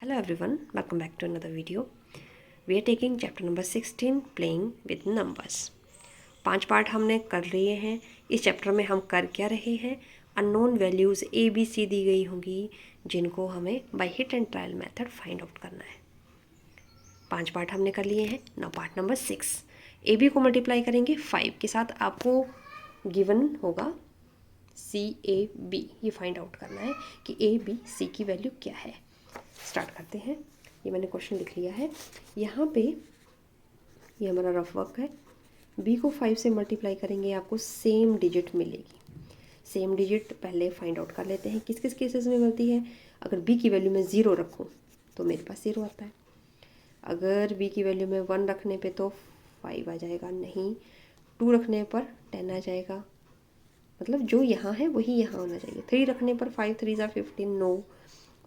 Hello everyone, welcome back to another video. We are taking chapter number 16 playing with numbers. 5 part हमने कर लिए हैं. इस chapter में हम कर क्या रहे हैं, अननोन वैल्यूज़ ABC दी गई होंगी जिनको हमें by hit and trial method find out करना है. 5 पार्ट हमने कर लिए हैं. Now part number 6. AB को मल्टीप्लाई करेंगे 5 के साथ. आपको गिवन होगा CAB. ये फाइंड आउट करना है कि ABC की वैल्यू क्या है. स्टार्ट करते हैं. ये मैंने क्वेश्चन लिख लिया है. यहाँ पे ये हमारा रफ वर्क है. B को 5 से मल्टीप्लाई करेंगे, आपको सेम डिजिट मिलेगी. सेम डिजिट पहले फाइंड आउट कर लेते हैं किस किस केसेस में मिलती है. अगर B की वैल्यू में 0 रखूँ तो मेरे पास 0 आता है. अगर B की वैल्यू में 1 रखने पे तो 5 आ जाएगा. नहीं, 2 रखने पर 10 आ जाएगा. मतलब जो यहाँ है वही यहाँ होना चाहिए. 3 रखने पर 5 3 ज़ा 15. नो.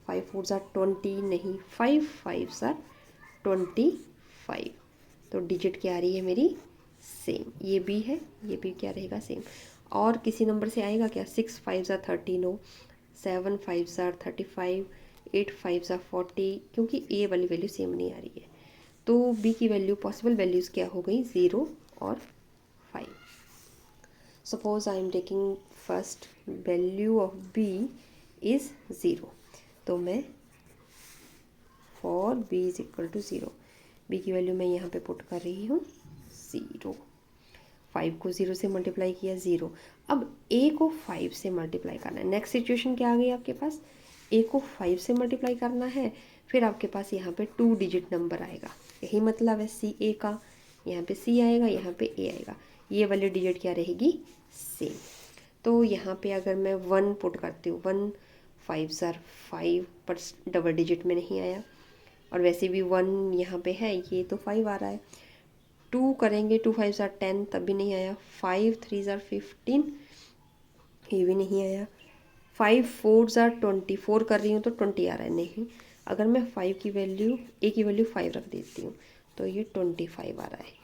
5 4 ज़ा 20. नहीं, 5 5 ज़ा 25. तो डिजिट क्या आ रही है मेरी, सेम. ये भी है, ये भी क्या रहेगा, सेम. और किसी नंबर से आएगा क्या. 6 5 ज़ा 30. नो. 7 5 ज़ा 35. 8 5 ज़ा 40. क्योंकि ए वाली वैल्यू सेम नहीं आ रही है. तो बी की वैल्यू, पॉसिबल वैल्यूज़ क्या हो गई, 0 और 5. Suppose I am taking first value of b is 0. तो मैं for b is equal to 0, b की वैल्यू मैं यहाँ पे पुट कर रही हूँ 0. 5 को 0 से मल्टीप्लाई किया 0. अब a को 5 से मल्टीप्लाई करना है. नेक्स्ट सिचुएशन क्या आ गई आपके पास, a को 5 से मल्टीप्लाई करना है. फिर आपके पास यहाँ पे 2 डिजिट नंबर आएगा. यही मतलब है सी ए का. यहाँ पे c आएगा, यहाँ पे a आएगा. ये वाली डिजिट क्या रहेगी, सेम. तो यहाँ पे अगर मैं 1 पुट करती हूँ, 1 5 ज़ार 5 पर डबल डिजिट में नहीं आया. और वैसे भी 1 यहाँ पे है, ये तो 5 आ रहा है. 2 करेंगे, 2 5 ज़ार 10, तब भी नहीं आया. 5 3 ज़ार 15, ये भी नहीं आया. 5 4 ज़ार 24 कर रही हूँ तो 20 आ रहा है. नहीं, अगर मैं 5 की वैल्यू, a की वैल्यू 5 रख देती हूँ तो ये 25 आ रहा है.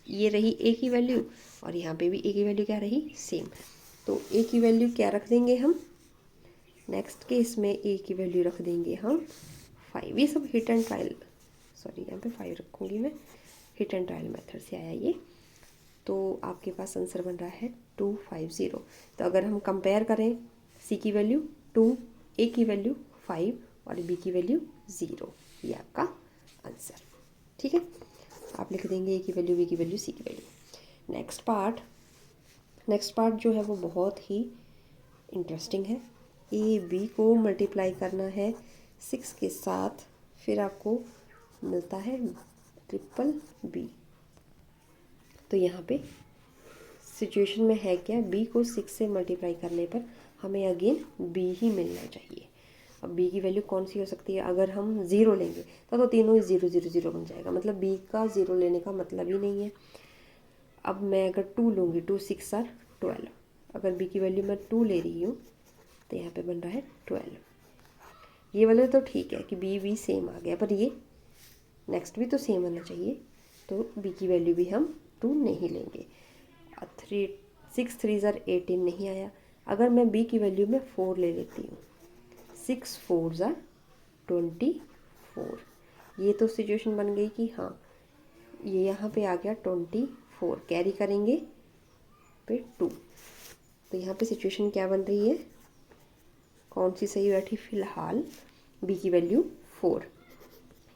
ये रही a की वैल्यू, और यहाँ पे भी a की वैल्यू क्या रही, सेम. तो a की वैल्यू क्या रख देंगे हम, नेक्स्ट केस में a की वैल्यू रख देंगे हम 5. ये सब हिट एंड ट्रायल, सॉरी यहाँ पे 5 रखूँगी मैं, हिट एंड ट्रायल मेथड से आया ये. तो आपके पास आंसर बन रहा है 250. तो अगर हम कंपेयर करें, c की वैल्यू 2, a की वैल्यू 5 और b की वैल्यू 0, ये आपका आंसर. ठीक है, आप लिख देंगे a की वैल्यू, b की वैल्यू, c की वैल्यू. नेक्स्ट पार्ट जो है वो बहुत ही इंटरेस्टिंग है. ए बी को मल्टीप्लाई करना है 6 के साथ, फिर आपको मिलता है ट्रिपल बी. तो यहाँ पे सिचुएशन में है क्या, b को 6 से मल्टीप्लाई करने पर हमें अगेन b ही मिलना चाहिए. अब b की वैल्यू कौन सी हो सकती है, अगर हम 0 लेंगे तो तीनों 0 0 0 बन जाएगा. मतलब b का 0 लेने का मतलब ही नहीं है. अब मैं अगर 2 लूँगी, 2 6 ज़ार 12. अगर b की वैल्यू मैं 2 ले रही हूँ तो यहाँ पे बन रहा है 12. ये वाला तो ठीक है कि b भी सेम आ गया, पर ये नेक्स्ट भी तो सेम आना चाहिए. तो b की वैल्यू भी हम 2 नहीं लेंगे. 6 3 ज़ार 18 नहीं आया. अगर मैं b की वैल्यू में 4 ले लेती हूँ, 6 4 ज़ार 24. ये तो सिचुएशन बन गई कि हाँ, ये यहाँ पे आ गया 24, कैरी करेंगे पे 2. तो यहाँ पे सिचुएशन क्या बन रही है, कौन सी सही बैठी, फ़िलहाल b की वैल्यू 4.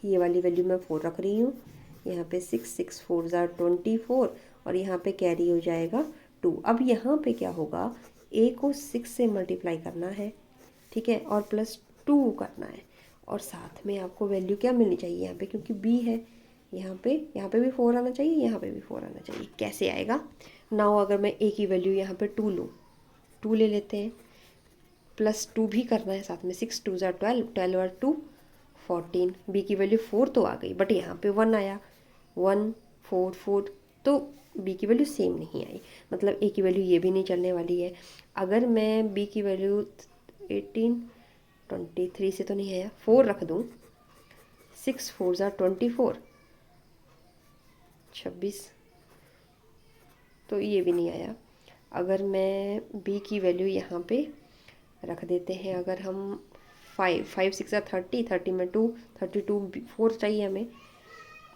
ये वाली वैल्यू मैं 4 रख रही हूँ. यहाँ पे 6 6 4 ज़ार 24 और यहाँ पे कैरी हो जाएगा 2. अब यहाँ पे क्या होगा, a को 6 से मल्टीप्लाई करना है, ठीक है, और प्लस 2 करना है. और साथ में आपको वैल्यू क्या मिलनी चाहिए यहाँ पे, क्योंकि b है. यहाँ पे भी 4 आना चाहिए, यहाँ पे भी 4 आना चाहिए. कैसे आएगा, नाउ अगर मैं a की वैल्यू यहाँ पे 2 लूँ, 2 ले लेते हैं, प्लस 2 भी करना है साथ में. 6 2 ज़ार 12, 12 और 2 14. b की वैल्यू 4 तो आ गई, बट यहाँ पे 1 आया, 1 4 4, तो b की वैल्यू सेम नहीं आई. मतलब a की वैल्यू ये भी नहीं चलने वाली है. अगर मैं b की वैल्यू 18 23 से तो नहीं आया, 4 रख दूँ, 6 4 ज़ार 24 26, तो ये भी नहीं आया. अगर मैं b की वैल्यू यहाँ पे रख देते हैं, अगर हम 5, 5 6 30, 30 में 2, 32 4 चाहिए हमें।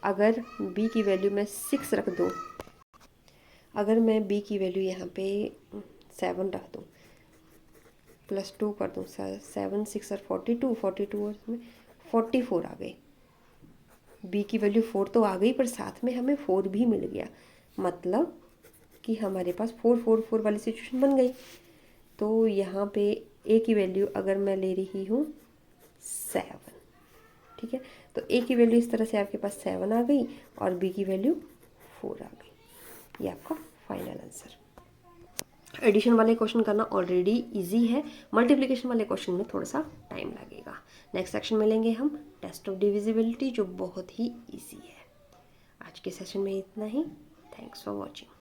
अगर b की वैल्यू मैं 6 रख दूँ, अगर मैं b की वैल्यू यहाँ पे 7 रख दूँ, +2 कर दूँ, 7 6 और 42, 42 और इसमें 44 आ गई। b की वैल्यू 4 तो आ गई, पर साथ में हमें 4 भी मिल गया, मतलब कि हमारे पास 4 4 4 वाली सिचुएशन बन गई। तो यहाँ पे a की वैल्यू अगर मैं ले रही हूँ 7, ठीक है, तो a की वैल्यू इस तरह से आपके पास 7 आ गई और b की वैल्यू 4 आ गई। ये आपका फाइनल आंसर। एडिशन वाले क्वेश्चन करना ऑलरेडी इजी है, मल्टीप्लिकेशन वाले क्वेश्चन में थोड़ा सा टाइम लगेगा। नेक्स्ट सेक्शन में लेंगे हम टेस्ट ऑफ डिविजिबिलिटी, जो बहुत ही इजी है। आज के सेशन में इतना ही। Thanks for watching.